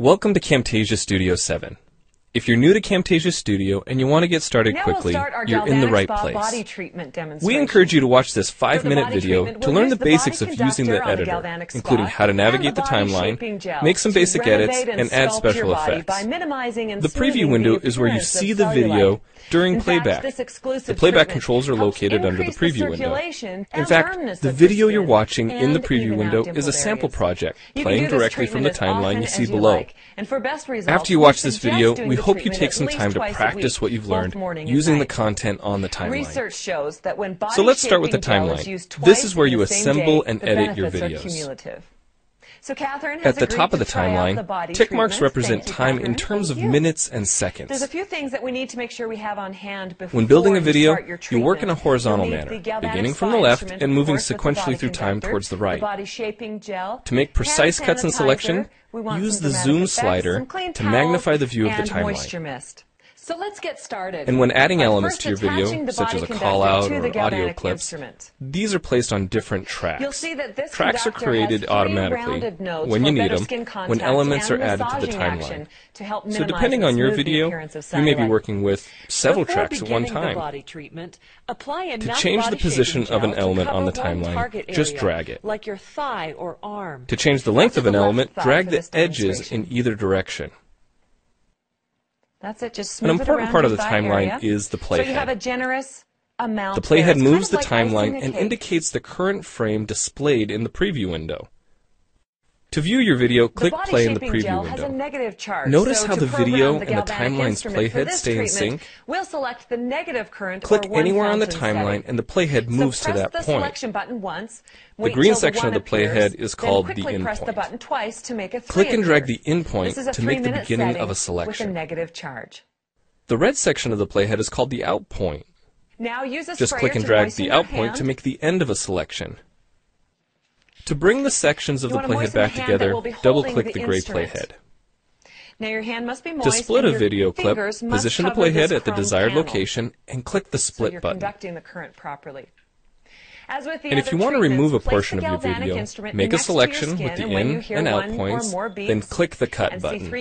Welcome to Camtasia Studio 7. If you're new to Camtasia Studio and you want to get started quickly, you're in the right place. We encourage you to watch this 5-minute video to learn the basics of using the editor, including how to navigate the timeline, make some basic edits, and add special effects. The preview window is where you see the video during playback. The playback controls are located under the preview window. In fact, the video you're watching in the preview window is a sample project, playing directly from the timeline you see below. After you watch this video, we hope you take some time to practice what you've learned using the content on the timeline. So let's start with the timeline. This is where you assemble and edit your videos. At the top of the timeline, tick marks represent time in terms of minutes and seconds. There's a few things that we need to make sure we have on hand before when building a video, you work in a horizontal manner, beginning from the left and moving sequentially through time towards the right. To make precise cuts and selection, use the zoom slider to magnify the view of the timeline. So let's get started. And when adding elements to your video, such as a call-out or audio clips, these are placed on different tracks. You'll see that this tracks are created automatically when you need them, when elements are added to the timeline. So depending on your video, you may be working with several tracks at one time. To change the position of an element on the timeline, just drag it. Like your thigh or arm. To change the length of an element, drag the edges in either direction. That's it. Just an important part of the timeline is the playhead. So you have a generous amount. The playhead moves the timeline and indicates the current frame displayed in the preview window. To view your video, click play in the preview window. Notice how the video and the timeline's playhead stay in sync. We'll select the negative current. Click anywhere on the timeline and the playhead moves to that point. The green section of the playhead is called the endpoint. Click and drag the endpoint to make the beginning of a selection. The red section of the playhead is called the out point. Just click and drag the out point to make the end of a selection. To bring the sections of the playhead back together, double-click the gray playhead. Now your hand must be moist. To split a video clip, position the playhead at the desired location and click the split button. Conducting the current properly. And if you want to remove a portion of your video, make a selection with the in and out points, then click the cut button.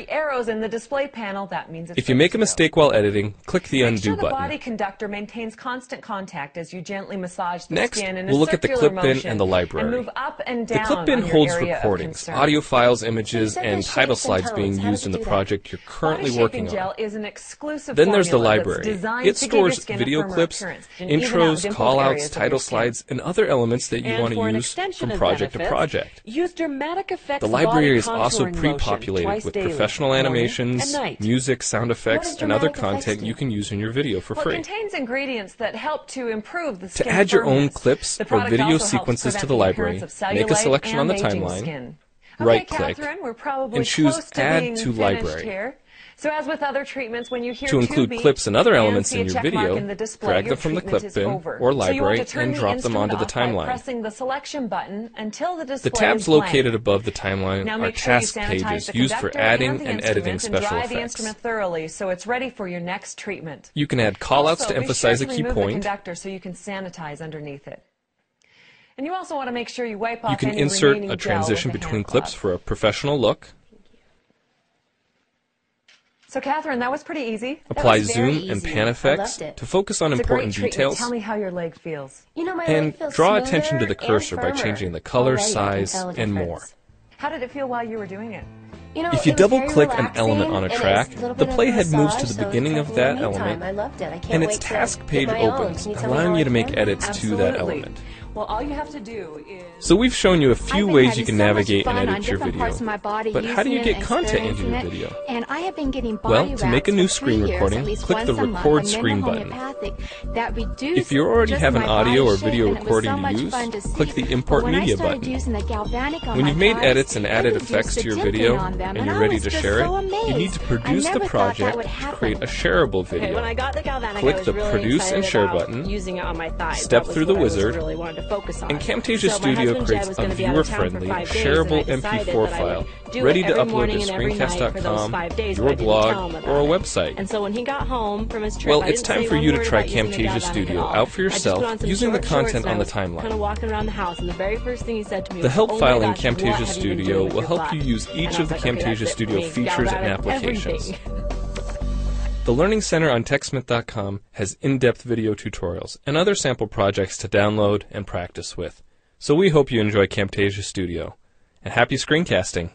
If you make a mistake while editing, click the undo button. The body conductor maintains constant contact as you gently massage the Next, skin in we'll look at the clip bin motion and the library. move up and down the clip bin holds recordings, audio files, images, and title slides being used in the project you're currently working on. Then there's the library. It stores video clips, intros, callouts, title slides, and other elements that you want to use from project to project. The library is also pre-populated with professional animations, music, sound effects, and other content you can use in your video for free. It contains ingredients that help to improve the skin To add your own firmness. clips or video sequences to the library, make a selection on the timeline, right-click, and choose Add to Library. So as with other treatments, when you hear to include clips and other elements in your video, drag them from the clip bin or library and drop them onto the timeline. The tabs located above the timeline are task pages used for adding and editing special effects. So it's ready for your next treatment. You can add callouts to emphasize a key point. So you can sanitize underneath it. And you also want to make sure you wipe off You can any insert remaining a gel transition with a between hand clips cloth. for a professional look. So Catherine, that was pretty easy. Apply zoom and pan effects to focus on important details. Tell me how your leg feels. And draw attention to the cursor by changing the color, size, and more. How did it feel while you were doing it? If you double-click an element on a track, the playhead moves to the beginning of that element, and its task page opens, allowing you to make edits to that element. Well, all you have to do is... So we've shown you a few ways you can navigate and edit your video, but how do you get content into your video? Well, to make a new screen recording, click the Record Screen button. If you already have an audio or video recording to use, click the Import Media button. When you've made edits and added effects to your video, and you're ready to share it, you need to produce the project to create a shareable video. Click the Produce and Share button, step through the wizard, focus on. And Camtasia Studio creates a viewer-friendly, shareable MP4 file ready to upload to screencast.com, your blog, or a website. And so when he got home from his trip, well, it's time for you to try Camtasia Studio out for yourself using the content on the timeline. Kind of walking around the house, and the very first thing he said to me the was, help "Oh file my in gosh, Camtasia what Studio will help you use each of the Camtasia Studio features and applications. The Learning Center on TechSmith.com has in-depth video tutorials and other sample projects to download and practice with. So we hope you enjoy Camtasia Studio. And happy screencasting!